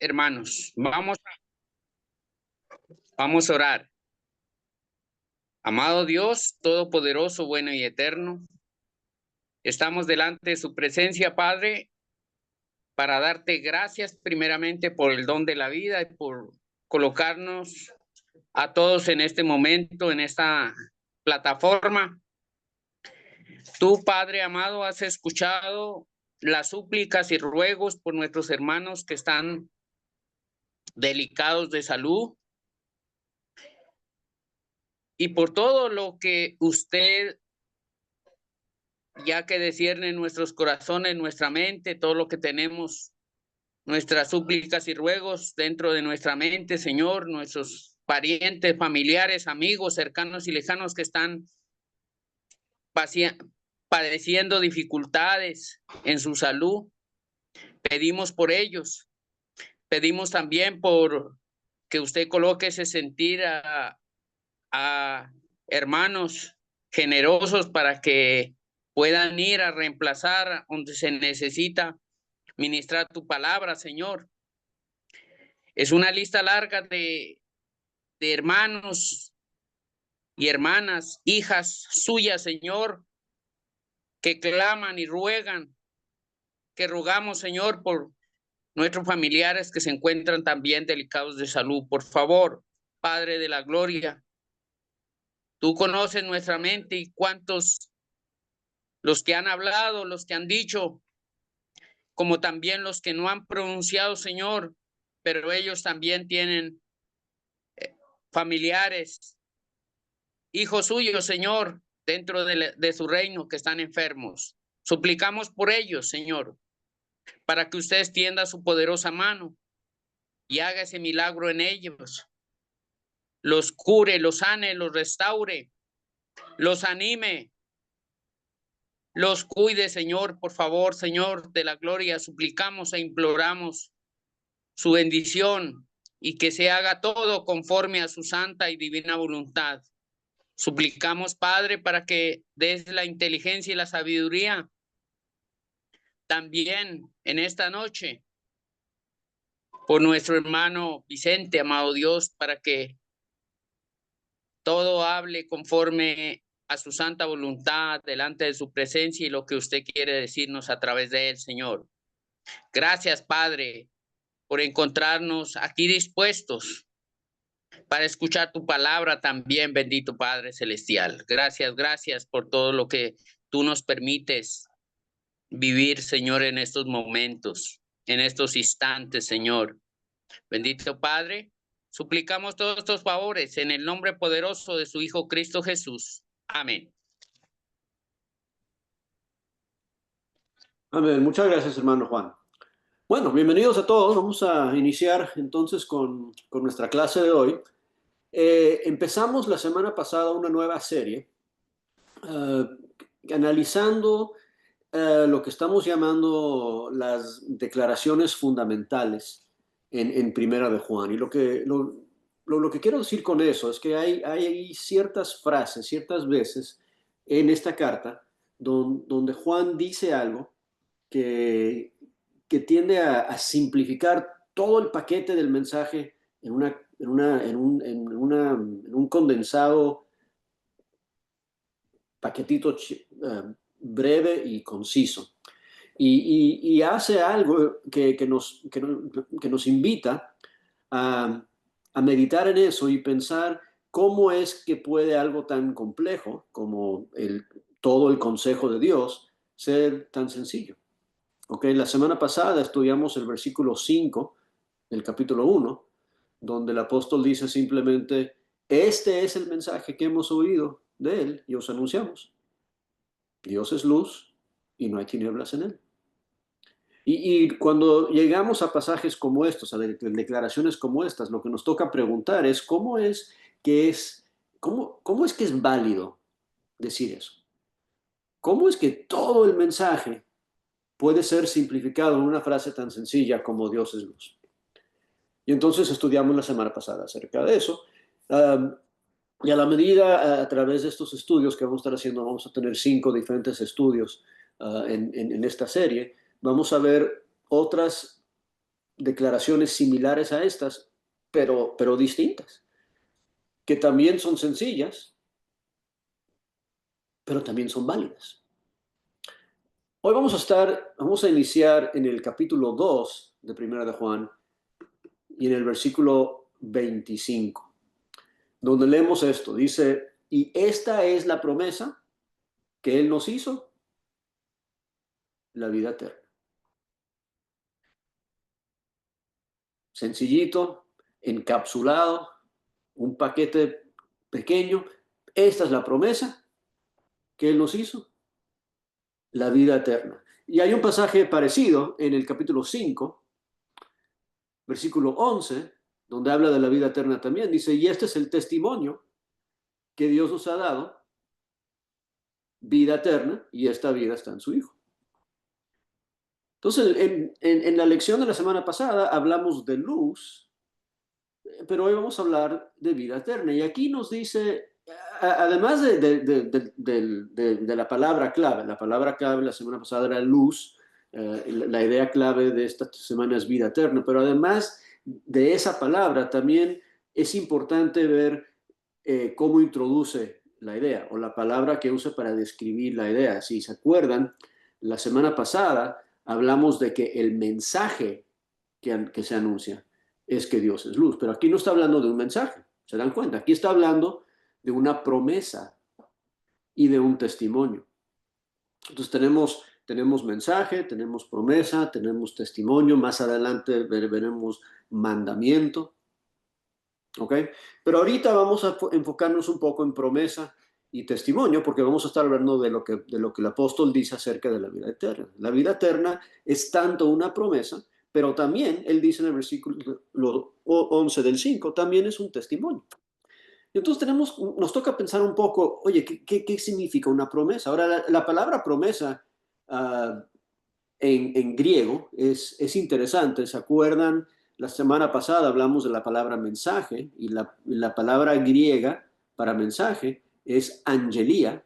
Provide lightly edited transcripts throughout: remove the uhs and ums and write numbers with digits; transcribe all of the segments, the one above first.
hermanos, vamos a orar. Amado Dios, todopoderoso, bueno y eterno, estamos delante de su presencia, Padre, para darte gracias primeramente por el don de la vida y por colocarnos a todos en este momento, en esta plataforma. Tú, Padre amado, has escuchado las súplicas y ruegos por nuestros hermanos que están delicados de salud y por todo lo que usted, ya que descierne en nuestros corazones, nuestra mente, todo lo que tenemos, nuestras súplicas y ruegos dentro de nuestra mente, Señor, nuestros parientes, familiares, amigos, cercanos y lejanos que están padeciendo dificultades en su salud. Pedimos por ellos. Pedimos también por que usted coloque ese sentir a hermanos generosos para que puedan ir a reemplazar donde se necesita ministrar tu palabra, Señor. Es una lista larga de hermanos y hermanas, hijas suyas, Señor, que claman y ruegan, que rogamos, Señor, por nuestros familiares que se encuentran también delicados de salud. Por favor, Padre de la gloria, tú conoces nuestra mente y cuántos, los que han hablado, los que han dicho, como también los que no han pronunciado, Señor, pero ellos también tienen familiares, hijos suyos, Señor, dentro de su reino que están enfermos. Suplicamos por ellos, Señor, para que usted extienda su poderosa mano y haga ese milagro en ellos. Los cure, los sane, los restaure, los anime, los cuide, Señor, por favor, Señor de la gloria. Suplicamos e imploramos su bendición y que se haga todo conforme a su santa y divina voluntad. Suplicamos, Padre, para que des la inteligencia y la sabiduría también en esta noche por nuestro hermano Vicente, amado Dios, para que todo hable conforme a su santa voluntad delante de su presencia y lo que usted quiere decirnos a través de él, Señor. Gracias, Padre, por encontrarnos aquí dispuestos para escuchar tu palabra también, bendito Padre Celestial. Gracias, gracias por todo lo que tú nos permites vivir, Señor, en estos momentos, en estos instantes, Señor. Bendito Padre, suplicamos todos estos favores en el nombre poderoso de su Hijo Cristo Jesús. Amén. Amén. Muchas gracias, hermano Juan. Bueno, bienvenidos a todos. Vamos a iniciar entonces con nuestra clase de hoy. Empezamos la semana pasada una nueva serie analizando lo que estamos llamando las declaraciones fundamentales en Primera de Juan. Y lo que quiero decir con eso es que hay ciertas frases, ciertas veces en esta carta donde Juan dice algo que tiende a simplificar todo el paquete del mensaje en un condensado paquetito breve y conciso. Y hace algo que nos invita a meditar en eso y pensar cómo es que puede algo tan complejo como todo el consejo de Dios ser tan sencillo. Okay, la semana pasada estudiamos el versículo 5 del capítulo 1, donde el apóstol dice simplemente, este es el mensaje que hemos oído de él y os anunciamos. Dios es luz y no hay tinieblas en él. Y cuando llegamos a pasajes como estos, a declaraciones como estas, lo que nos toca preguntar es cómo es que es válido decir eso. ¿Cómo es que todo el mensaje puede ser simplificado en una frase tan sencilla como Dios es luz? Y entonces estudiamos la semana pasada acerca de eso. Y a la medida, a través de estos estudios que vamos a estar haciendo, vamos a tener 5 diferentes estudios en esta serie, vamos a ver otras declaraciones similares a estas, pero distintas, que también son sencillas, pero también son válidas. Hoy vamos a iniciar en el capítulo 2 de Primera de Juan y en el versículo 25, donde leemos esto. Dice, y esta es la promesa que Él nos hizo, la vida eterna. Sencillito, encapsulado, un paquete pequeño. Esta es la promesa que Él nos hizo, la vida eterna. Y hay un pasaje parecido en el capítulo 5, versículo 11, donde habla de la vida eterna también. Dice, y este es el testimonio que Dios nos ha dado, vida eterna, y esta vida está en su Hijo. Entonces, en la lección de la semana pasada hablamos de luz, pero hoy vamos a hablar de vida eterna. Y aquí nos dice, además de la palabra clave la semana pasada era luz, la idea clave de esta semana es vida eterna, pero además de esa palabra también es importante ver cómo introduce la idea o la palabra que usa para describir la idea. Si se acuerdan, la semana pasada hablamos de que el mensaje que se anuncia es que Dios es luz, pero aquí no está hablando de un mensaje, ¿se dan cuenta? Aquí está hablando de una promesa y de un testimonio. Entonces tenemos mensaje, tenemos promesa, tenemos testimonio, más adelante veremos mandamiento, ¿ok? Pero ahorita vamos a enfocarnos un poco en promesa y testimonio, porque vamos a estar hablando de lo que el apóstol dice acerca de la vida eterna. La vida eterna es tanto una promesa, pero también, él dice en el versículo 11 del 5, también es un testimonio. Y entonces nos toca pensar un poco, oye, ¿qué significa una promesa? Ahora, la palabra promesa en griego es interesante. ¿Se acuerdan? La semana pasada hablamos de la palabra mensaje y la palabra griega para mensaje es angelía.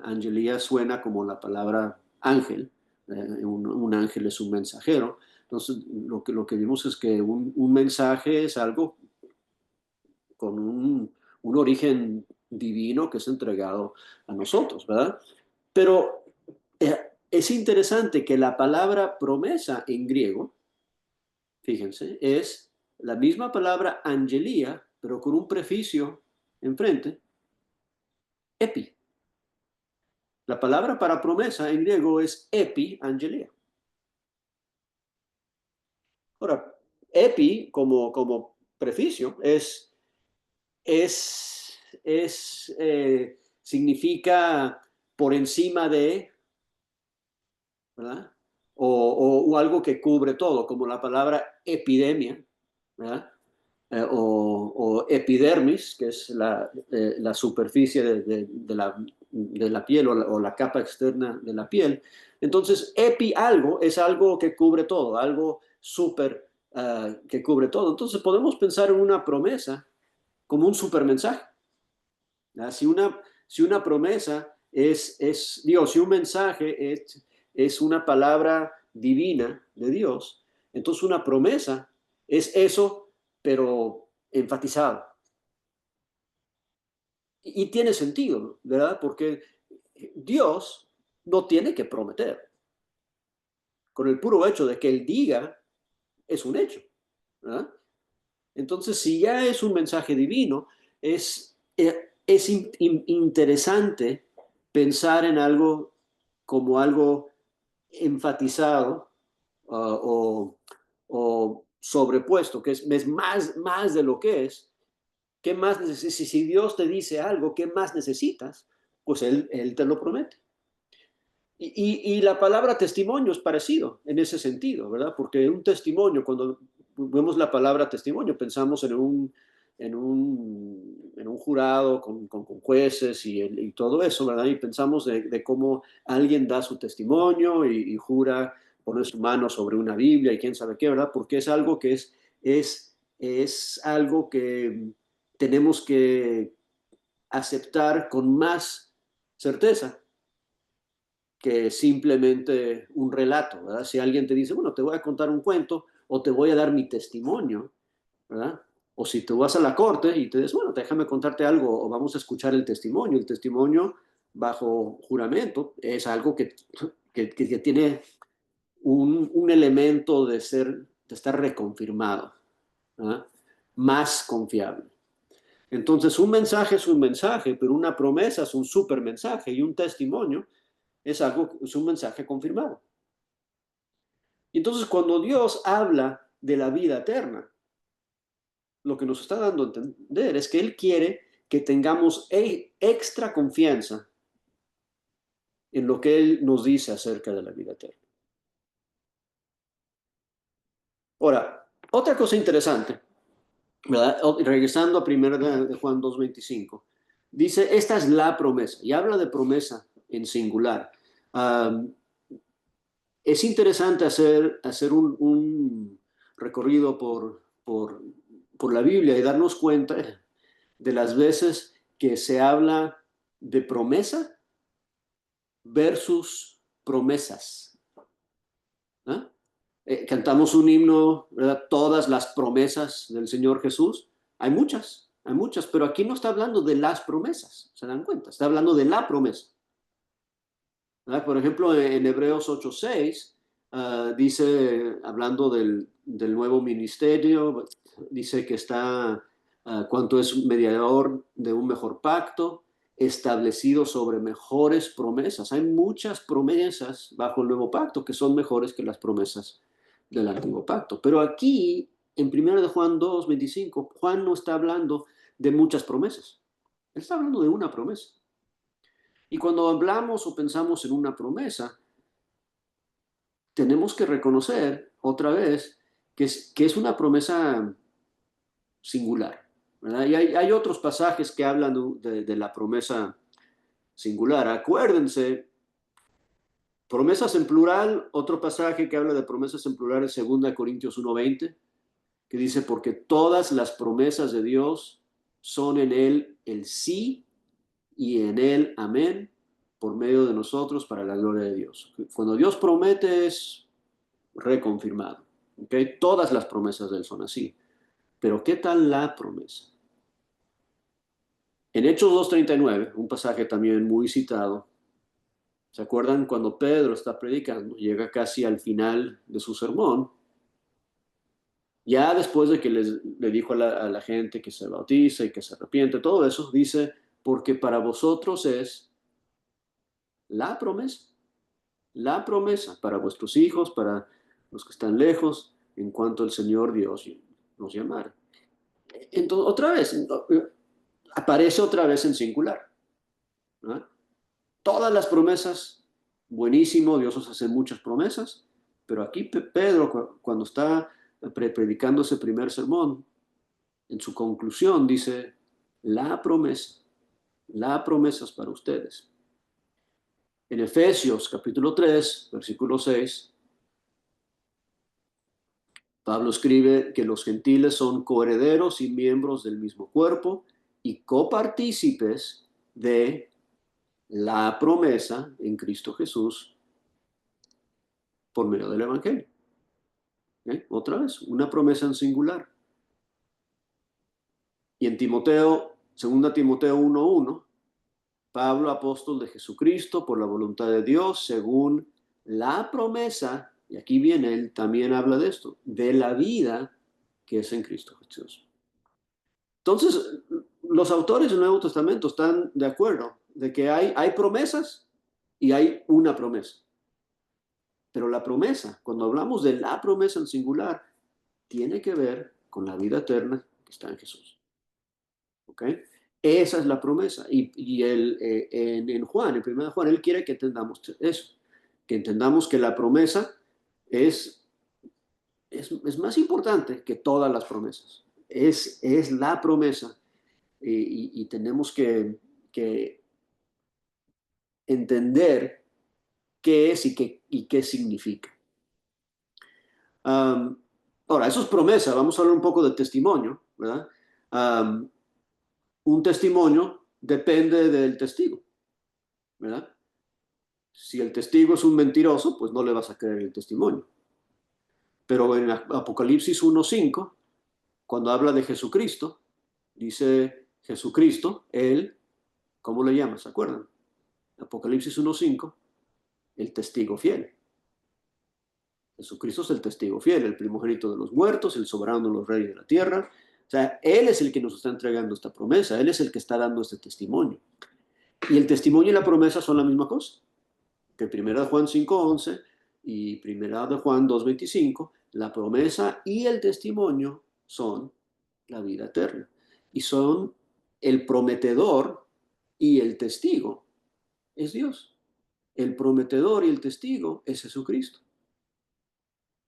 Angelía suena como la palabra ángel. Un ángel es un mensajero. Entonces, lo que vimos es que un mensaje es algo con un origen divino que es entregado a nosotros, ¿verdad? Pero es interesante que la palabra promesa en griego, fíjense, es la misma palabra angelía, pero con un prefijo enfrente, epi. La palabra para promesa en griego es epi angelía. Ahora, epi como prefijo significa por encima de, ¿verdad? O algo que cubre todo, como la palabra epidemia, ¿verdad? O epidermis, que es la superficie de la piel o la capa externa de la piel. Entonces, epi algo es algo que cubre todo, algo súper que cubre todo. Entonces, podemos pensar en una promesa como un supermensaje. Si una promesa Dios, si un mensaje es una palabra divina de Dios, entonces una promesa es eso, pero enfatizado. Y tiene sentido, ¿verdad? Porque Dios no tiene que prometer. Con el puro hecho de que Él diga, es un hecho, ¿verdad? Entonces, si ya es un mensaje divino, es interesante pensar en algo como algo enfatizado o sobrepuesto, que es más de lo que es. ¿Qué más necesitas? Si Dios te dice algo, ¿qué más necesitas? Pues Él te lo promete. Y la palabra testimonio es parecido en ese sentido, ¿verdad? Porque un testimonio, cuando vemos la palabra testimonio, pensamos en un jurado con jueces y todo eso, ¿verdad? Y pensamos de cómo alguien da su testimonio y jura poner su mano sobre una Biblia y quién sabe qué, ¿verdad? Porque es algo que es algo que tenemos que aceptar con más certeza que simplemente un relato, ¿verdad? Si alguien te dice, bueno, te voy a contar un cuento, o te voy a dar mi testimonio, ¿verdad? O si tú vas a la corte y te dices, bueno, déjame contarte algo, o vamos a escuchar el testimonio. El testimonio bajo juramento es algo que tiene un elemento de estar reconfirmado, ¿verdad? Más confiable. Entonces, un mensaje es un mensaje, pero una promesa es un super mensaje, y un testimonio es un mensaje confirmado. Y entonces, cuando Dios habla de la vida eterna, lo que nos está dando a entender es que Él quiere que tengamos extra confianza en lo que Él nos dice acerca de la vida eterna. Ahora, otra cosa interesante, ¿verdad? Regresando a 1 de Juan 2:25, dice, esta es la promesa, y habla de promesa en singular. Es interesante hacer un recorrido por la Biblia y darnos cuenta de las veces que se habla de promesa versus promesas. ¿Ah? Cantamos un himno, ¿verdad? Todas las promesas del Señor Jesús. Hay muchas, pero aquí no está hablando de las promesas, ¿se dan cuenta? Está hablando de la promesa. ¿Verdad? Por ejemplo, en Hebreos 8:6 dice, hablando del nuevo ministerio, dice que está, cuanto es mediador de un mejor pacto, establecido sobre mejores promesas. Hay muchas promesas bajo el nuevo pacto que son mejores que las promesas del antiguo pacto. Pero aquí, en 1 de Juan 2:25, Juan no está hablando de muchas promesas. Él está hablando de una promesa. Y cuando hablamos o pensamos en una promesa, tenemos que reconocer otra vez que es una promesa singular, ¿verdad? Y hay otros pasajes que hablan de la promesa singular. Acuérdense, promesas en plural, otro pasaje que habla de promesas en plural es 2 Corintios 1:20, que dice, porque todas las promesas de Dios son en Él el sí y en Él amén, por medio de nosotros para la gloria de Dios. Cuando Dios promete es reconfirmado. ¿Okay? Todas las promesas de Él son así. Pero ¿qué tal la promesa? En Hechos 2:39, un pasaje también muy citado, ¿se acuerdan cuando Pedro está predicando? Llega casi al final de su sermón, ya después de que le dijo a la gente que se bautice y que se arrepiente, todo eso, dice, porque para vosotros es la promesa para vuestros hijos, para los que están lejos, en cuanto el Señor Dios nos llamara. Entonces, otra vez, aparece otra vez en singular, ¿no? Todas las promesas, buenísimo, Dios os hace muchas promesas, pero aquí Pedro, cuando está predicando ese primer sermón, en su conclusión dice, la promesa es para ustedes. En Efesios capítulo 3, versículo 6, Pablo escribe que los gentiles son coherederos y miembros del mismo cuerpo y copartícipes de la promesa en Cristo Jesús por medio del Evangelio. Otra vez, una promesa en singular. Y en Timoteo, 2 Timoteo 1:1, Pablo, apóstol de Jesucristo, por la voluntad de Dios, según la promesa, y aquí viene, él también habla de esto, de la vida que es en Cristo Jesús. Entonces, los autores del Nuevo Testamento están de acuerdo de que hay promesas y hay una promesa. Pero la promesa, cuando hablamos de la promesa en singular, tiene que ver con la vida eterna que está en Jesús. ¿Ok? Esa es la promesa. Y en Juan, en 1 Juan, él quiere que entendamos eso, que entendamos que la promesa es más importante que todas las promesas. Es la promesa y tenemos que entender qué es y qué significa. Ahora, eso es promesa. Vamos a hablar un poco de testimonio, ¿verdad? Un testimonio depende del testigo, ¿verdad? Si el testigo es un mentiroso, pues no le vas a creer el testimonio. Pero en Apocalipsis 1:5, cuando habla de Jesucristo, dice Jesucristo, Él, ¿cómo le llama? ¿Se acuerdan? Apocalipsis 1:5, el testigo fiel. Jesucristo es el testigo fiel, el primogénito de los muertos, el soberano de los reyes de la tierra. O sea, Él es el que nos está entregando esta promesa, Él es el que está dando este testimonio. Y el testimonio y la promesa son la misma cosa. Que 1 Juan 5:11 y 1 Juan 2:25, la promesa y el testimonio son la vida eterna. Y son el prometedor y el testigo es Dios. El prometedor y el testigo es Jesucristo.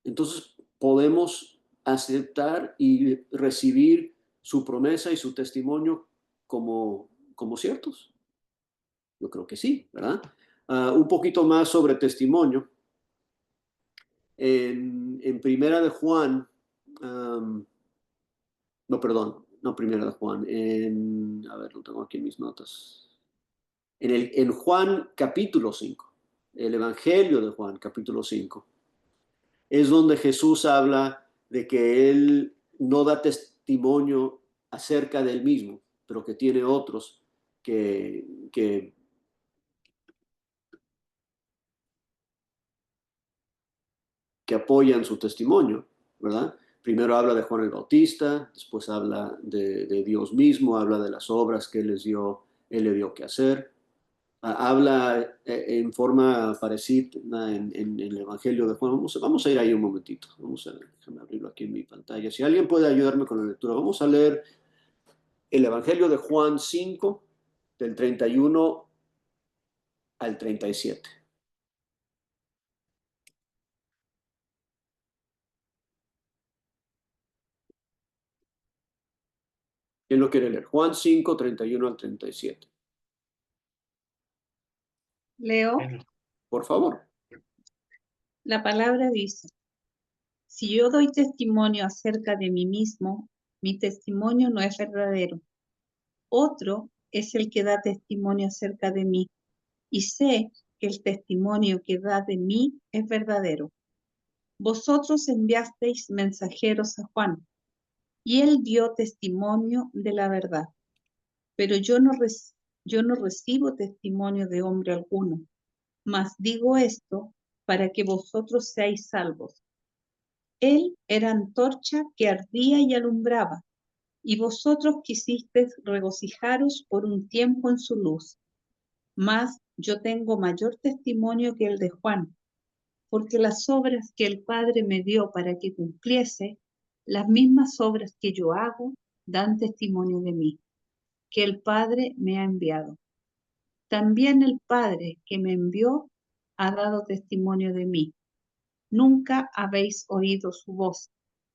Entonces podemos aceptar y recibir su promesa y su testimonio como ciertos. Yo creo que sí, ¿verdad? Un poquito más sobre testimonio. En Primera de Juan, no, perdón, no Primera de Juan, a ver, lo tengo aquí en mis notas. En Juan capítulo 5, el Evangelio de Juan capítulo 5, es donde Jesús habla de que Él no da testimonio acerca de Él mismo, pero que tiene otros que apoyan su testimonio, ¿verdad? Primero habla de Juan el Bautista, después habla de Dios mismo, habla de las obras que Él le dio que hacer. Habla en forma parecida en el Evangelio de Juan. Vamos a ir ahí un momentito. Déjame abrirlo aquí en mi pantalla. Si alguien puede ayudarme con la lectura, vamos a leer el Evangelio de Juan 5, del 31 al 37. ¿Quién lo quiere leer? Juan 5, 31 al 37. Leo, Por favor. la palabra dice, si yo doy testimonio acerca de mí mismo, mi testimonio no es verdadero. Otro es el que da testimonio acerca de mí, y sé que el testimonio que da de mí es verdadero. Vosotros enviasteis mensajeros a Juan, y él dio testimonio de la verdad. Pero yo no recibo testimonio de hombre alguno, mas digo esto para que vosotros seáis salvos. Él era antorcha que ardía y alumbraba, y vosotros quisisteis regocijaros por un tiempo en su luz. Mas yo tengo mayor testimonio que el de Juan, porque las obras que el Padre me dio para que cumpliese, las mismas obras que yo hago, dan testimonio de mí, que el Padre me ha enviado. También el Padre que me envió ha dado testimonio de mí. Nunca habéis oído su voz,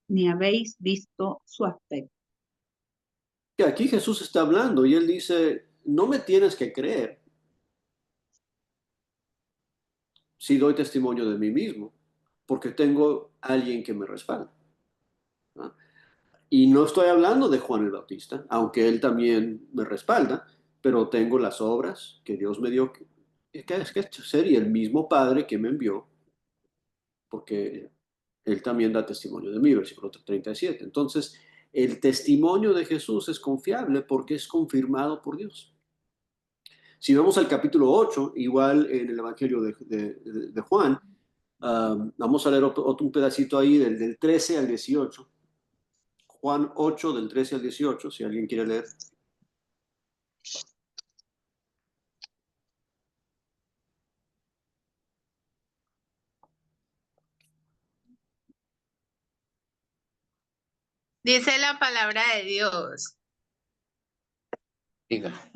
ni habéis visto su aspecto. Que aquí Jesús está hablando y Él dice, no me tienes que creer si doy testimonio de mí mismo, porque tengo alguien que me respalda. ¿No? Y no estoy hablando de Juan el Bautista, aunque él también me respalda, pero tengo las obras que Dios me dio, que sería el mismo Padre que me envió, porque él también da testimonio de mí, versículo 37. Entonces, el testimonio de Jesús es confiable porque es confirmado por Dios. Si vamos al capítulo 8, igual en el Evangelio de Juan, vamos a leer un pedacito ahí del 13 al 18. Juan 8, del 13 al 18, si alguien quiere leer. Dice la palabra de Dios. Diga.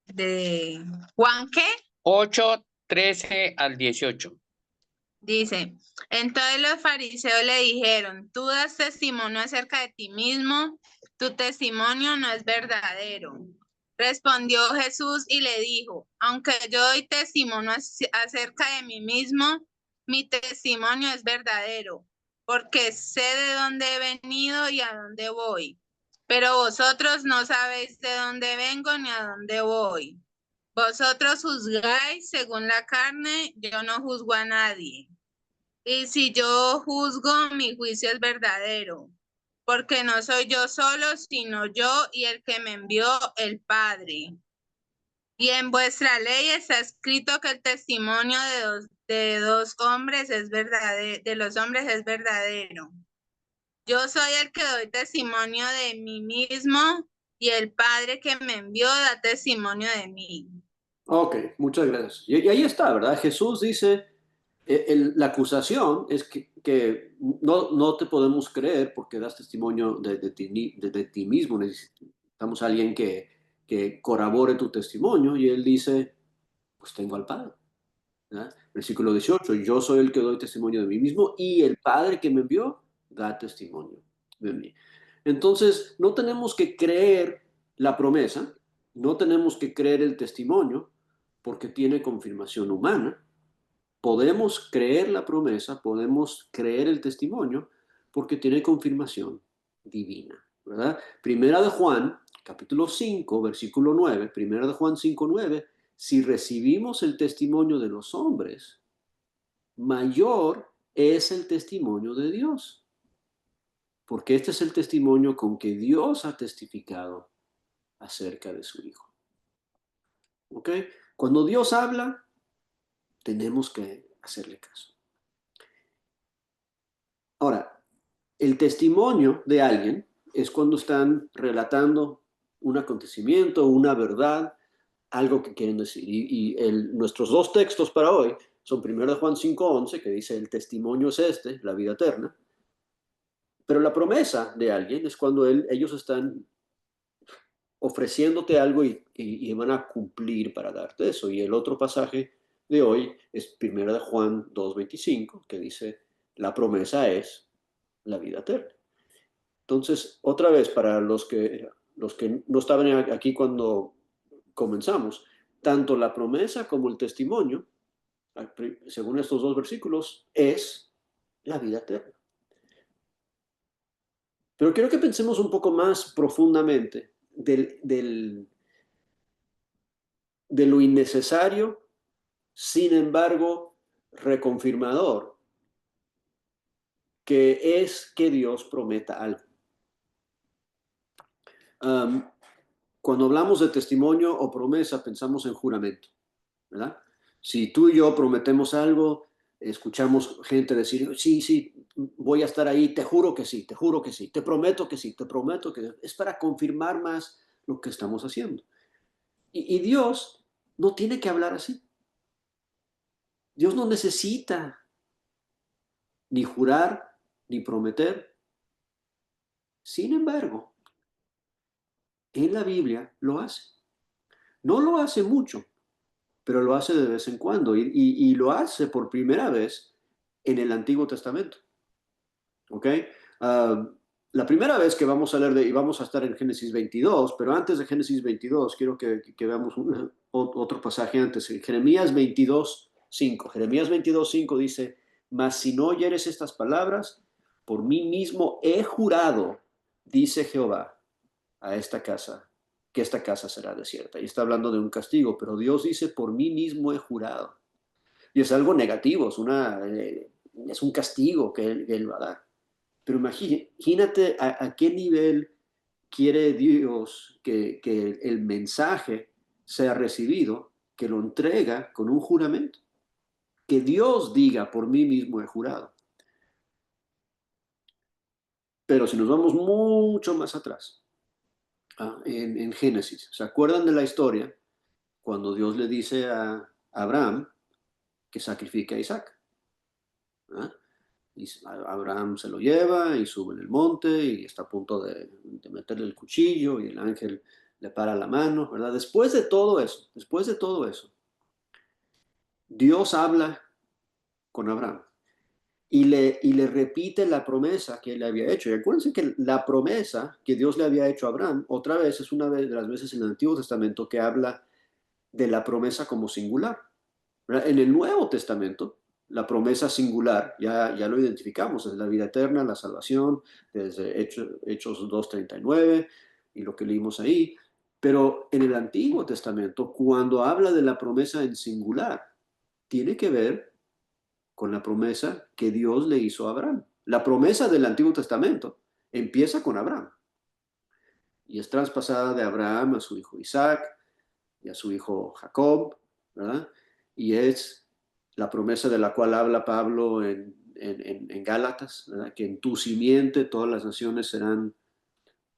De Juan, ¿qué? 8, 13 al 18. Dice, entonces los fariseos le dijeron, tú das testimonio acerca de ti mismo, tu testimonio no es verdadero. Respondió Jesús y le dijo, aunque yo doy testimonio acerca de mí mismo, mi testimonio es verdadero, porque sé de dónde he venido y a dónde voy. Pero vosotros no sabéis de dónde vengo ni a dónde voy. Vosotros juzgáis según la carne, yo no juzgo a nadie. Y si yo juzgo, mi juicio es verdadero, porque no soy yo solo, sino yo y el que me envió, el Padre. Y en vuestra ley está escrito que el testimonio de dos hombres es verdadero, de los hombres es verdadero. Yo soy el que doy testimonio de mí mismo y el Padre que me envió da testimonio de mí. Ok, muchas gracias. Y ahí está, ¿verdad? Jesús dice, la acusación es que no te podemos creer porque das testimonio de ti mismo. Necesitamos a alguien que corrobore tu testimonio. Y él dice, pues tengo al Padre. ¿Verdad? Versículo 18, yo soy el que doy testimonio de mí mismo y el Padre que me envió da testimonio de mí. Entonces, no tenemos que creer la promesa, no tenemos que creer el testimonio porque tiene confirmación humana. Podemos creer la promesa, podemos creer el testimonio porque tiene confirmación divina, ¿verdad? Primera de Juan, capítulo 5, versículo 9, Primera de Juan 5, 9, si recibimos el testimonio de los hombres, mayor es el testimonio de Dios, porque este es el testimonio con que Dios ha testificado acerca de su Hijo. ¿Ok? Cuando Dios habla, tenemos que hacerle caso. Ahora, el testimonio de alguien es cuando están relatando un acontecimiento, una verdad, algo que quieren decir. Nuestros dos textos para hoy son 1 Juan 5:11, que dice, el testimonio es este, la vida eterna. Pero la promesa de alguien es cuando ellos están ofreciéndote algo y van a cumplir para darte eso. Y el otro pasaje de hoy es 1 Juan 2:25, que dice, la promesa es la vida eterna. Entonces, otra vez, para los que no estaban aquí cuando comenzamos, tanto la promesa como el testimonio, según estos dos versículos, es la vida eterna. Pero quiero que pensemos un poco más profundamente de lo innecesario, sin embargo, reconfirmador, que es que Dios prometa algo. Cuando hablamos de testimonio o promesa, pensamos en juramento, ¿verdad? Si tú y yo prometemos algo, escuchamos gente decir, sí, sí, voy a estar ahí, te juro que sí, te juro que sí, te prometo que sí, te prometo que sí. Es para confirmar más lo que estamos haciendo. Y Dios no tiene que hablar así. Dios no necesita ni jurar, ni prometer. Sin embargo, en la Biblia lo hace. No lo hace mucho, pero lo hace de vez en cuando. Y lo hace por primera vez en el Antiguo Testamento. ¿Ok? La primera vez que vamos a leer y vamos a estar en Génesis 22, pero antes de Génesis 22, quiero que veamos otro pasaje antes. Jeremías 22:5. Jeremías 22:5 dice, mas si no oyeres estas palabras, por mí mismo he jurado, dice Jehová, a esta casa, que esta casa será desierta. Y está hablando de un castigo, pero Dios dice, por mí mismo he jurado. Y es algo negativo, es un castigo que él va a dar. Pero imagínate a qué nivel quiere Dios que el mensaje sea recibido, que lo entrega con un juramento. Que Dios diga, por mí mismo he jurado. Pero si nos vamos mucho más atrás, en Génesis, ¿se acuerdan de la historia? Cuando Dios le dice a Abraham que sacrifique a Isaac. ¿Ah? Y Abraham se lo lleva y sube en el monte y está a punto de meterle el cuchillo y el ángel le para la mano, ¿verdad? Después de todo eso, Dios habla con Abraham y le repite la promesa que él le había hecho. Y acuérdense que la promesa que Dios le había hecho a Abraham, otra vez, es una de las veces en el Antiguo Testamento que habla de la promesa como singular. ¿Verdad? En el Nuevo Testamento, la promesa singular, ya lo identificamos, es la vida eterna, la salvación, desde Hechos 2:39 y lo que leímos ahí. Pero en el Antiguo Testamento, cuando habla de la promesa en singular, tiene que ver con la promesa que Dios le hizo a Abraham. La promesa del Antiguo Testamento empieza con Abraham y es traspasada de Abraham a su hijo Isaac y a su hijo Jacob, ¿verdad? Y es la promesa de la cual habla Pablo en Gálatas, ¿verdad? Que en tu simiente todas las naciones serán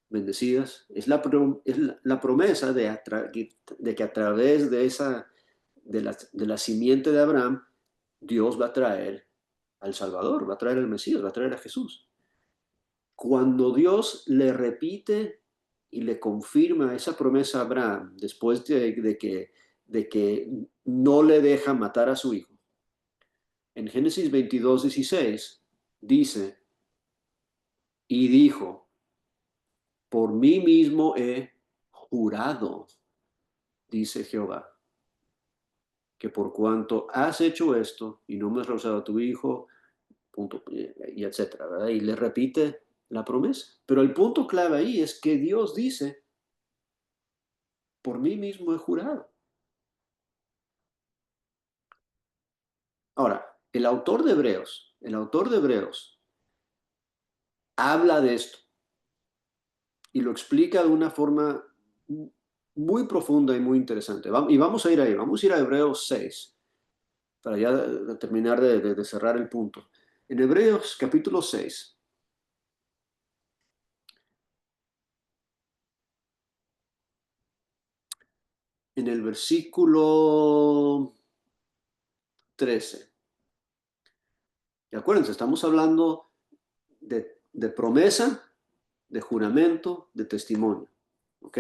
bendecidas. Es la promesa de que a través de la simiente de Abraham, Dios va a traer al Salvador, va a traer al Mesías, va a traer a Jesús. Cuando Dios le repite y le confirma esa promesa a Abraham, después de que no le deja matar a su hijo, en Génesis 22:16 dice, y dijo, por mí mismo he jurado, dice Jehová, que por cuanto has hecho esto y no me has rehusado a tu hijo, punto, y etcétera, ¿verdad? Y le repite la promesa. Pero el punto clave ahí es que Dios dice, por mí mismo he jurado. Ahora, el autor de Hebreos habla de esto y lo explica de una forma muy profunda y muy interesante. Y vamos a ir ahí, vamos a ir a Hebreos 6, para ya terminar de cerrar el punto. En Hebreos capítulo 6, en el versículo 13. Y acuérdense, estamos hablando de promesa, de juramento, de testimonio. ¿Ok?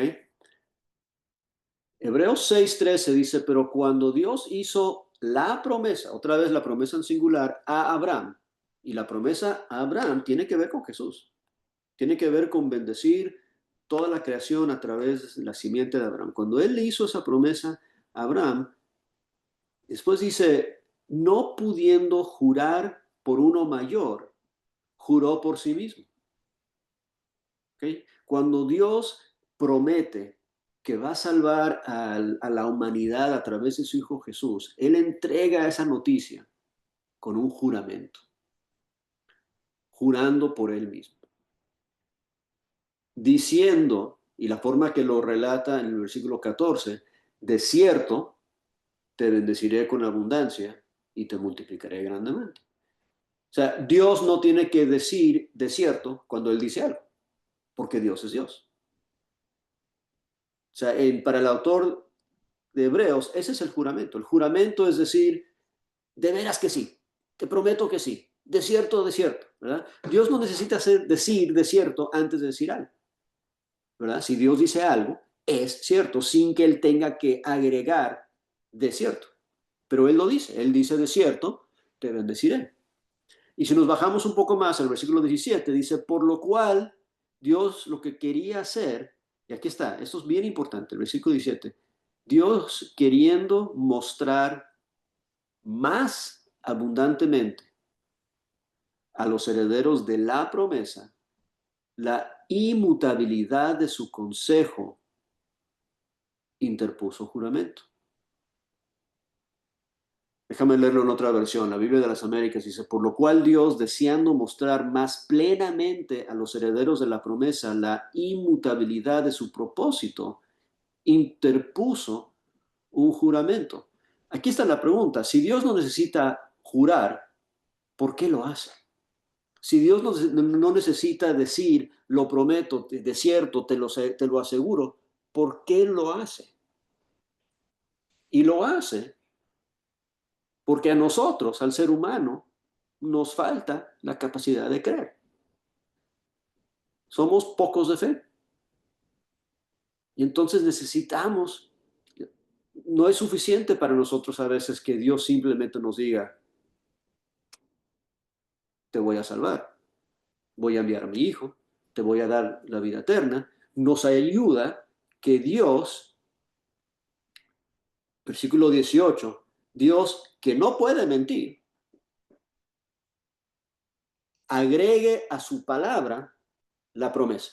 Hebreos 6:13 dice, pero cuando Dios hizo la promesa, otra vez la promesa en singular, a Abraham, y la promesa a Abraham tiene que ver con Jesús, tiene que ver con bendecir toda la creación a través de la simiente de Abraham. Cuando él le hizo esa promesa a Abraham, después dice, no pudiendo jurar por uno mayor, juró por sí mismo. ¿Okay? Cuando Dios promete que va a salvar a la humanidad a través de su Hijo Jesús, Él entrega esa noticia con un juramento, jurando por Él mismo, diciendo, y la forma que lo relata en el versículo 14, de cierto, te bendeciré con abundancia y te multiplicaré grandemente. O sea, Dios no tiene que decir de cierto cuando Él dice algo, porque Dios es Dios. O sea, para el autor de Hebreos, ese es el juramento. El juramento es decir, de veras que sí, te prometo que sí, de cierto, ¿verdad? Dios no necesita decir de cierto antes de decir algo, ¿verdad? Si Dios dice algo, es cierto, sin que Él tenga que agregar de cierto. Pero Él lo dice, Él dice de cierto, te bendeciré. Y si nos bajamos un poco más al versículo 17, dice, por lo cual Dios lo que quería hacer, y aquí está, esto es bien importante, el versículo 17, Dios queriendo mostrar más abundantemente a los herederos de la promesa la inmutabilidad de su consejo, interpuso juramento. Déjame leerlo en otra versión. La Biblia de las Américas dice, por lo cual Dios, deseando mostrar más plenamente a los herederos de la promesa la inmutabilidad de su propósito, interpuso un juramento. Aquí está la pregunta. Si Dios no necesita jurar, ¿por qué lo hace? Si Dios no necesita decir, lo prometo, de cierto, te lo aseguro, ¿por qué lo hace? Y lo hace porque a nosotros, al ser humano, nos falta la capacidad de creer. Somos pocos de fe. Y entonces necesitamos, no es suficiente para nosotros a veces que Dios simplemente nos diga, te voy a salvar, voy a enviar a mi hijo, te voy a dar la vida eterna. Nos ayuda que Dios, versículo 18, Dios que no puede mentir, agregue a su palabra la promesa.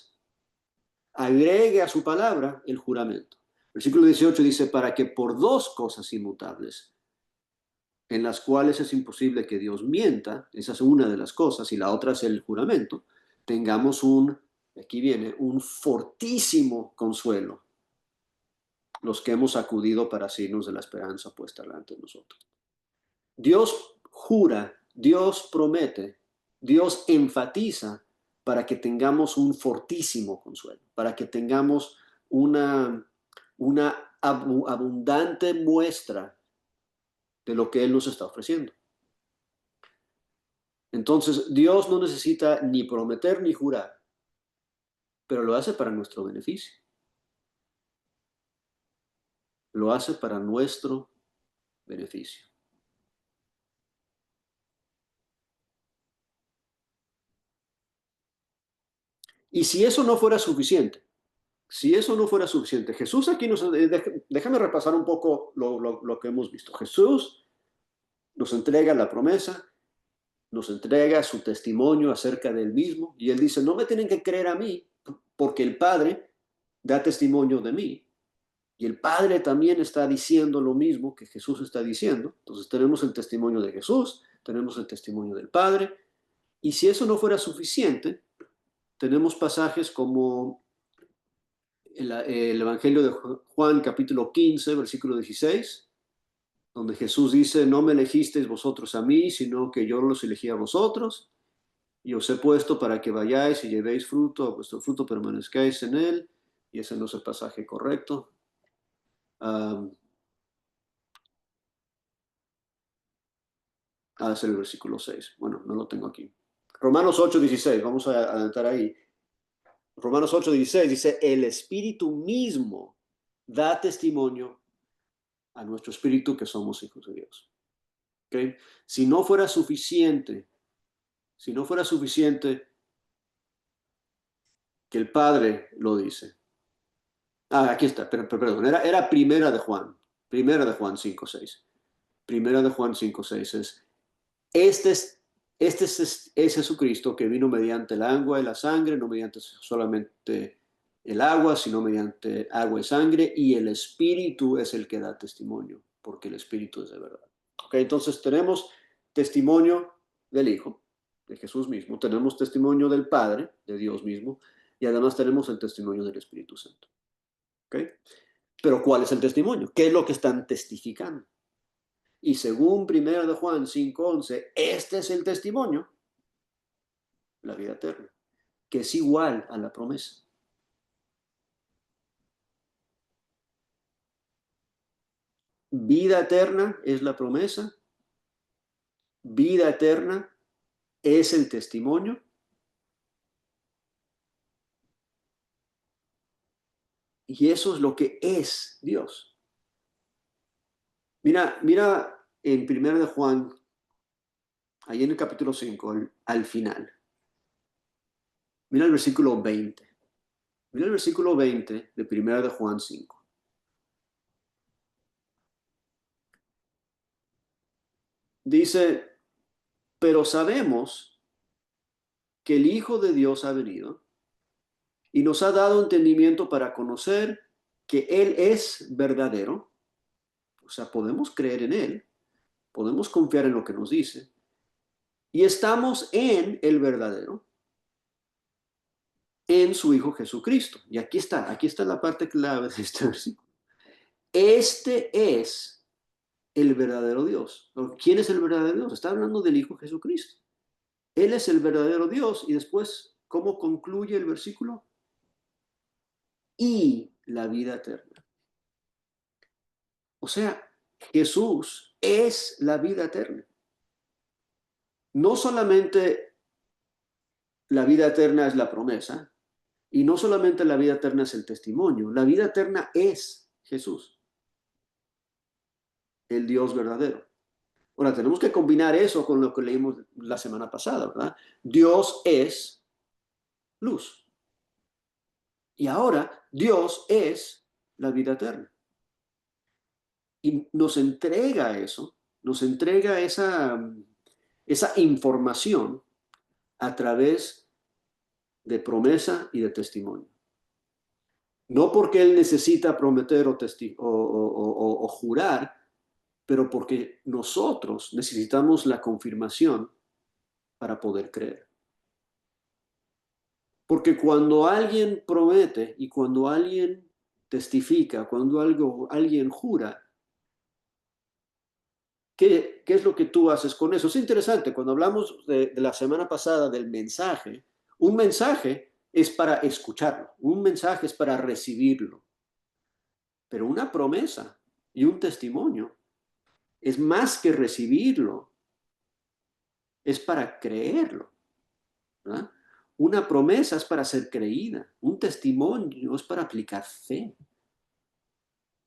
Agregue a su palabra el juramento. Versículo 18 dice, para que por dos cosas inmutables, en las cuales es imposible que Dios mienta, esa es una de las cosas, y la otra es el juramento, tengamos aquí viene, un fortísimo consuelo, los que hemos acudido para signos de la esperanza puesta delante de nosotros. Dios jura, Dios promete, Dios enfatiza para que tengamos un fortísimo consuelo, para que tengamos una abundante muestra de lo que Él nos está ofreciendo. Entonces, Dios no necesita ni prometer ni jurar, pero lo hace para nuestro beneficio. Lo hace para nuestro beneficio. Y si eso no fuera suficiente, Jesús aquí déjame repasar un poco lo que hemos visto. Jesús nos entrega la promesa, nos entrega su testimonio acerca del mismo, y Él dice, no me tienen que creer a mí, porque el Padre da testimonio de mí, y el Padre también está diciendo lo mismo que Jesús está diciendo. Entonces tenemos el testimonio de Jesús, tenemos el testimonio del Padre, y si eso no fuera suficiente, tenemos pasajes como el Evangelio de Juan, capítulo 15, versículo 16, donde Jesús dice, no me elegisteis vosotros a mí, sino que yo los elegí a vosotros, y os he puesto para que vayáis y llevéis fruto, a vuestro fruto permanezcáis en él, y ese no es el pasaje correcto. Es el versículo 6, bueno, no lo tengo aquí. Romanos 8, 16, vamos a adelantar ahí. Romanos 8, 16 dice, el Espíritu mismo da testimonio a nuestro espíritu que somos hijos de Dios. ¿Okay? Si no fuera suficiente que el Padre lo dice. Aquí está, perdón, era Primera de Juan 5, 6. Primera de Juan 5, 6 es, este es Jesucristo que vino mediante el agua y la sangre, no mediante solamente el agua, sino mediante agua y sangre, y el Espíritu es el que da testimonio, porque el Espíritu es de verdad. Okay, entonces tenemos testimonio del Hijo, de Jesús mismo, tenemos testimonio del Padre, de Dios mismo, y además tenemos el testimonio del Espíritu Santo. ¿Okay? Pero ¿cuál es el testimonio? ¿Qué es lo que están testificando? Y según 1 de Juan 5:11, este es el testimonio, la vida eterna, que es igual a la promesa. Vida eterna es la promesa, vida eterna es el testimonio, y eso es lo que es Dios. Mira en 1 de Juan, ahí en el capítulo 5, al final. Mira el versículo 20. Mira el versículo 20 de 1 de Juan 5. Dice, pero sabemos que el Hijo de Dios ha venido y nos ha dado entendimiento para conocer que Él es verdadero. O sea, podemos creer en Él, podemos confiar en lo que nos dice, y estamos en el verdadero, en su Hijo Jesucristo. Y aquí está la parte clave de este versículo. Este es el verdadero Dios. ¿Quién es el verdadero Dios? Está hablando del Hijo Jesucristo. Él es el verdadero Dios. Y después, ¿cómo concluye el versículo? Y la vida eterna. O sea, Jesús es la vida eterna. No solamente la vida eterna es la promesa, y no solamente la vida eterna es el testimonio, la vida eterna es Jesús, el Dios verdadero. Ahora, tenemos que combinar eso con lo que leímos la semana pasada, ¿verdad? Dios es luz. Y ahora, Dios es la vida eterna. Y nos entrega eso, nos entrega esa información a través de promesa y de testimonio. No porque Él necesita prometer o jurar, pero porque nosotros necesitamos la confirmación para poder creer. Porque cuando alguien promete y cuando alguien testifica, cuando alguien jura, ¿qué es lo que tú haces con eso? Es interesante, cuando hablamos de la semana pasada del mensaje, un mensaje es para escucharlo, un mensaje es para recibirlo, pero una promesa y un testimonio es más que recibirlo, es para creerlo, ¿verdad? Una promesa es para ser creída, un testimonio es para aplicar fe.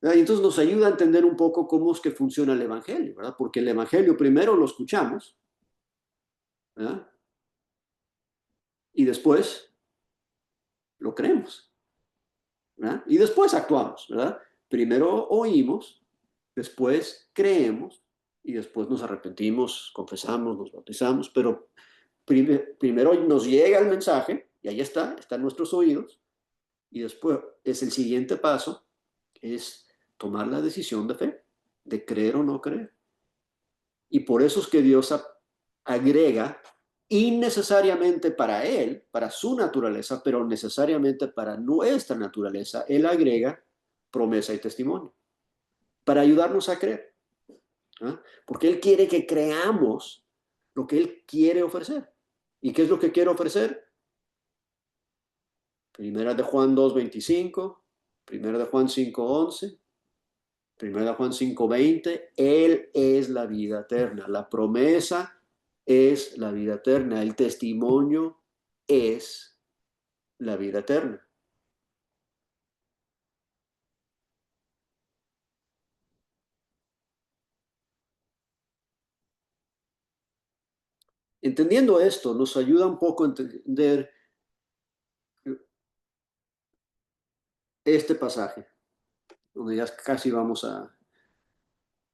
Y entonces nos ayuda a entender un poco cómo es que funciona el Evangelio, ¿verdad? Porque el Evangelio primero lo escuchamos, ¿verdad? Y después lo creemos, ¿verdad? Y después actuamos, ¿verdad? Primero oímos, después creemos y después nos arrepentimos, confesamos, nos bautizamos, pero primero nos llega el mensaje y ahí está en nuestros oídos y después es el siguiente paso, es tomar la decisión de fe, de creer o no creer. Y por eso es que Dios agrega innecesariamente para Él, para su naturaleza, pero necesariamente para nuestra naturaleza, Él agrega promesa y testimonio para ayudarnos a creer. ¿Ah? Porque Él quiere que creamos lo que Él quiere ofrecer. ¿Y qué es lo que quiere ofrecer? Primera de Juan 2:25, Primera de Juan 5:11, Primera de Juan 5:20, Él es la vida eterna. La promesa es la vida eterna. El testimonio es la vida eterna. Entendiendo esto, nos ayuda un poco a entender este pasaje, donde ya casi vamos a...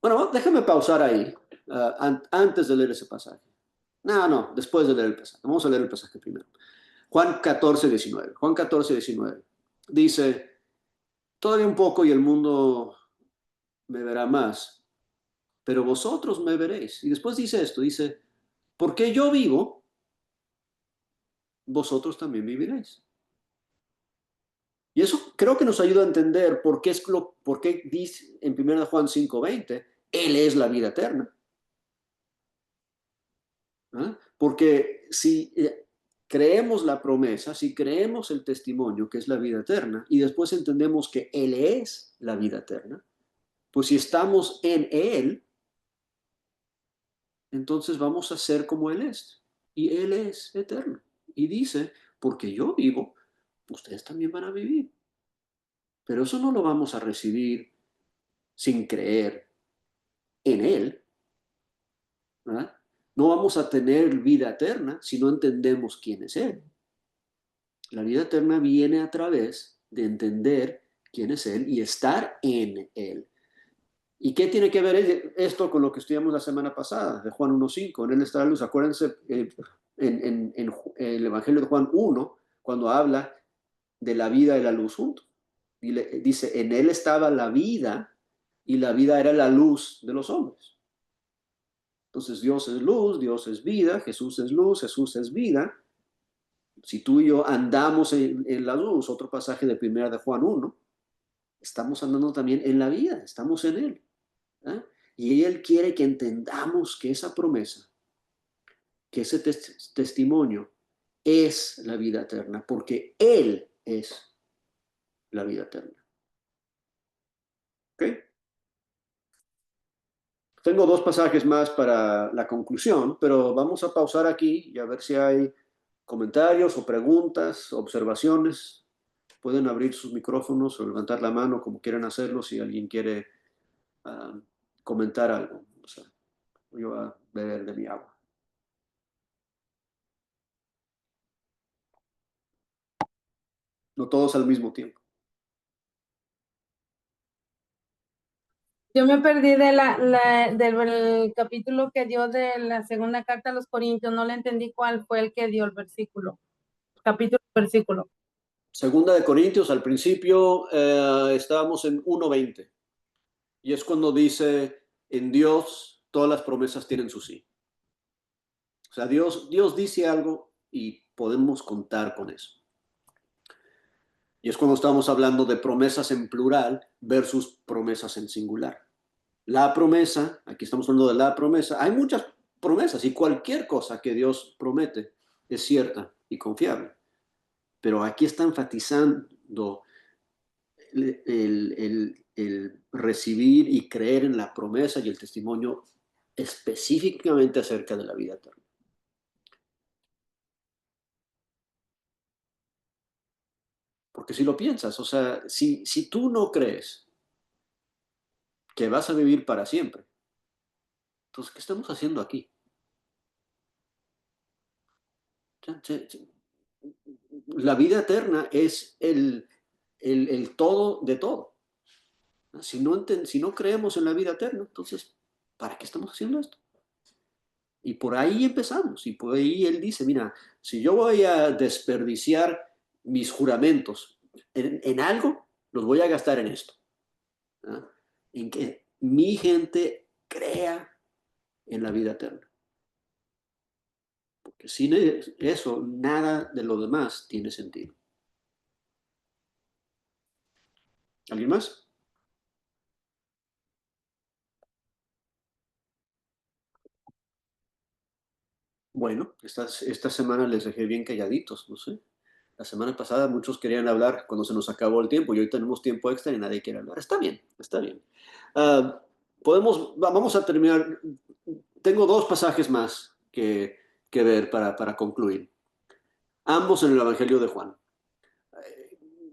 Bueno, déjame pausar ahí, antes de leer ese pasaje. No, después de leer el pasaje. Vamos a leer el pasaje primero. Juan 14:19. Juan 14:19. Dice, todavía un poco y el mundo me verá más, pero vosotros me veréis. Y después dice esto, dice, porque yo vivo, vosotros también viviréis. Y eso creo que nos ayuda a entender por qué dice en 1 Juan 5:20, Él es la vida eterna. ¿Ah? Porque si creemos la promesa, si creemos el testimonio que es la vida eterna y después entendemos que Él es la vida eterna, pues si estamos en Él, entonces vamos a ser como Él es. Y Él es eterno. Y dice, porque yo vivo, ustedes también van a vivir. Pero eso no lo vamos a recibir sin creer en Él, ¿verdad? No vamos a tener vida eterna si no entendemos quién es Él. La vida eterna viene a través de entender quién es Él y estar en Él. ¿Y qué tiene que ver esto con lo que estudiamos la semana pasada, de Juan 1:5? En Él está la luz. Acuérdense en el Evangelio de Juan 1, cuando habla de la vida y la luz juntos. Y dice, en Él estaba la vida y la vida era la luz de los hombres. Entonces Dios es luz, Dios es vida, Jesús es luz, Jesús es vida. Si tú y yo andamos en la luz, otro pasaje de 1 de Juan 1, estamos andando también en la vida, estamos en Él. ¿Eh? Y Él quiere que entendamos que esa promesa, que ese testimonio es la vida eterna, porque Él es la vida eterna. ¿Ok? Tengo dos pasajes más para la conclusión, pero vamos a pausar aquí y a ver si hay comentarios o preguntas, observaciones. Pueden abrir sus micrófonos o levantar la mano como quieran hacerlo si alguien quiere comentar algo. O sea, yo voy a beber de mi agua. No todos al mismo tiempo. Yo me perdí del capítulo que dio de la segunda carta a los Corintios. No le entendí cuál fue el que dio el versículo. Capítulo, versículo. Segunda de Corintios, al principio estábamos en 1:20. Y es cuando dice, en Dios todas las promesas tienen su sí. O sea, Dios dice algo y podemos contar con eso. Y es cuando estamos hablando de promesas en plural versus promesas en singular. La promesa, aquí estamos hablando de la promesa, hay muchas promesas y cualquier cosa que Dios promete es cierta y confiable. Pero aquí está enfatizando el recibir y creer en la promesa y el testimonio específicamente acerca de la vida eterna. Porque si lo piensas, o sea, si tú no crees que vas a vivir para siempre, entonces, ¿qué estamos haciendo aquí? La vida eterna es el todo de todo. Si no creemos en la vida eterna, entonces, ¿para qué estamos haciendo esto? Y por ahí empezamos. Y por ahí él dice, mira, si yo voy a desperdiciar mis juramentos en algo, los voy a gastar en esto. ¿Ah? En que mi gente crea en la vida eterna. Porque sin eso, nada de lo demás tiene sentido. ¿Alguien más? Bueno, esta semana les dejé bien calladitos, no sé. La semana pasada muchos querían hablar cuando se nos acabó el tiempo y hoy tenemos tiempo extra y nadie quiere hablar. Está bien, está bien. Vamos a terminar. Tengo 2 pasajes más que ver para concluir. Ambos en el Evangelio de Juan.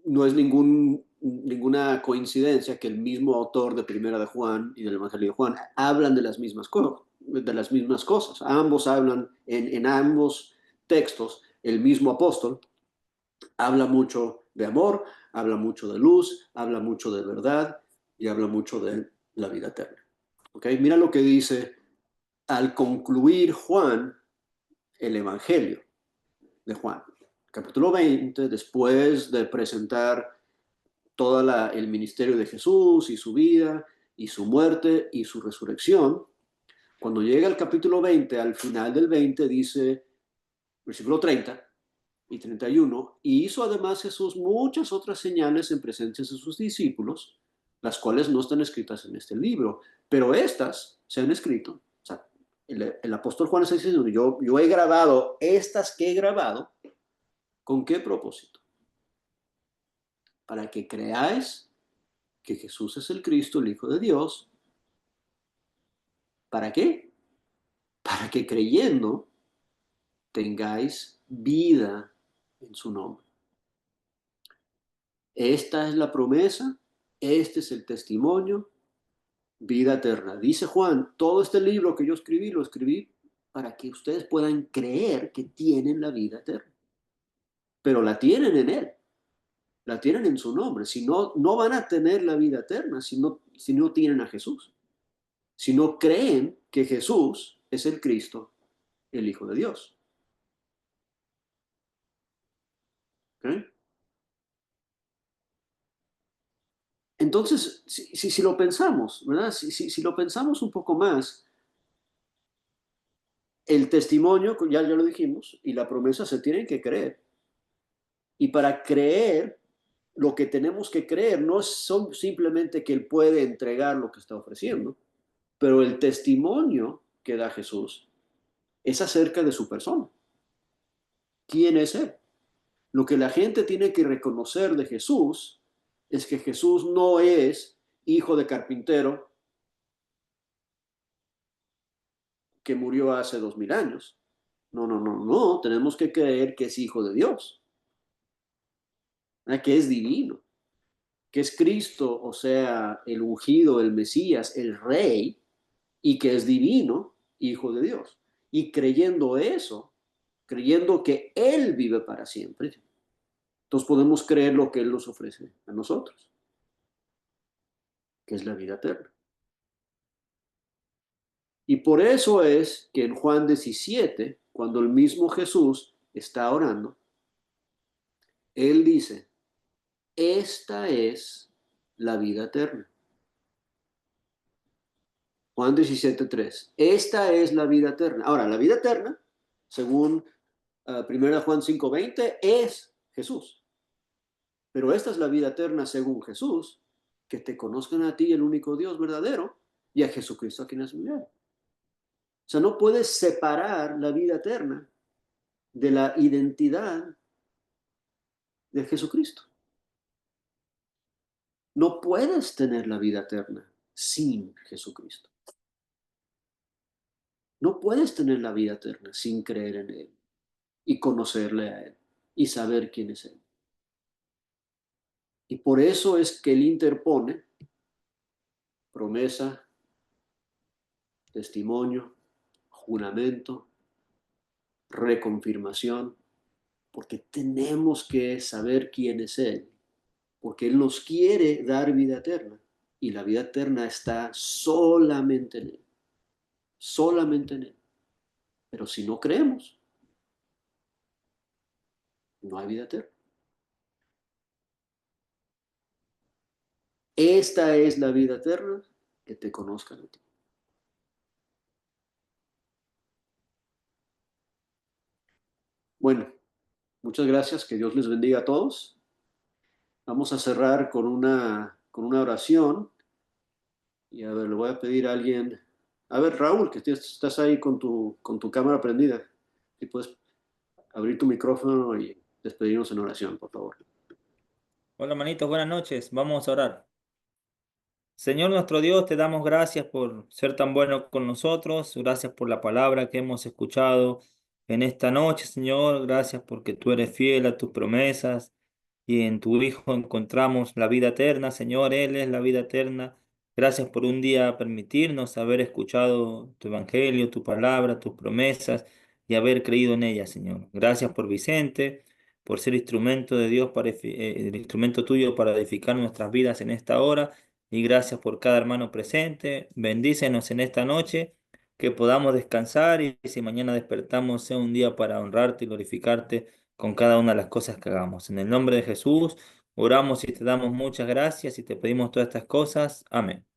No es ninguna coincidencia que el mismo autor de Primera de Juan y del Evangelio de Juan hablan de las mismas cosas. Ambos hablan en ambos textos, el mismo apóstol habla mucho de amor, habla mucho de luz, habla mucho de verdad y habla mucho de la vida eterna. ¿Okay? Mira lo que dice al concluir Juan el Evangelio de Juan. Capítulo 20, después de presentar todo el ministerio de Jesús y su vida y su muerte y su resurrección, cuando llega al capítulo 20, al final del 20 dice, versículo 30 y 31, y hizo además Jesús muchas otras señales en presencia de sus discípulos, las cuales no están escritas en este libro, pero estas se han escrito. O sea, el apóstol Juan está diciendo, yo he grabado estas que he grabado, ¿con qué propósito? Para que creáis que Jesús es el Cristo, el Hijo de Dios. ¿Para qué? Para que creyendo tengáis vida en su nombre. Esta es la promesa, este es el testimonio, vida eterna. Dice Juan, todo este libro que yo escribí, lo escribí para que ustedes puedan creer que tienen la vida eterna. Pero la tienen en Él, la tienen en su nombre. Si no, no van a tener la vida eterna si no tienen a Jesús. Si no creen que Jesús es el Cristo, el Hijo de Dios. ¿Okay? Entonces, si lo pensamos, ¿verdad? Si lo pensamos un poco más, el testimonio, ya lo dijimos, y la promesa se tienen que creer. Y para creer, lo que tenemos que creer no son simplemente que Él puede entregar lo que está ofreciendo, pero el testimonio que da Jesús es acerca de su persona. ¿Quién es Él? Lo que la gente tiene que reconocer de Jesús es que Jesús no es hijo de carpintero que murió hace 2000 años. No, tenemos que creer que es hijo de Dios, que es divino, que es Cristo, o sea, el ungido, el Mesías, el Rey, y que es divino, hijo de Dios. Y creyendo eso, creyendo que Él vive para siempre, entonces podemos creer lo que Él nos ofrece a nosotros, que es la vida eterna. Y por eso es que en Juan 17, cuando el mismo Jesús está orando, Él dice, esta es la vida eterna. Juan 17:3. Esta es la vida eterna. Ahora, la vida eterna, según 1 Juan 5:20, es Jesús. Pero esta es la vida eterna según Jesús, que te conozcan a ti, el único Dios verdadero, y a Jesucristo a quien has enviado. O sea, no puedes separar la vida eterna de la identidad de Jesucristo. No puedes tener la vida eterna sin Jesucristo. No puedes tener la vida eterna sin creer en Él y conocerle a Él y saber quién es Él. Y por eso es que Él interpone promesa, testimonio, juramento, reconfirmación, porque tenemos que saber quién es Él, porque Él nos quiere dar vida eterna y la vida eterna está solamente en Él, solamente en Él. Pero si no creemos, no hay vida eterna. Esta es la vida eterna, que te conozcan a ti. Bueno, muchas gracias, que Dios les bendiga a todos. Vamos a cerrar con una oración. Y a ver, le voy a pedir a alguien. A ver, Raúl, que estás ahí con tu cámara prendida. Si puedes abrir tu micrófono y despedirnos en oración, por favor. Hola, manitos, buenas noches. Vamos a orar. Señor nuestro Dios, te damos gracias por ser tan bueno con nosotros. Gracias por la palabra que hemos escuchado en esta noche, Señor. Gracias porque tú eres fiel a tus promesas y en tu Hijo encontramos la vida eterna, Señor. Él es la vida eterna. Gracias por un día permitirnos haber escuchado tu evangelio, tu palabra, tus promesas y haber creído en ella, Señor. Gracias por Vicente, por ser instrumento de Dios el instrumento tuyo para edificar nuestras vidas en esta hora. Y gracias por cada hermano presente. Bendícenos en esta noche, que podamos descansar y si mañana despertamos sea un día para honrarte y glorificarte con cada una de las cosas que hagamos. En el nombre de Jesús, oramos y te damos muchas gracias y te pedimos todas estas cosas. Amén.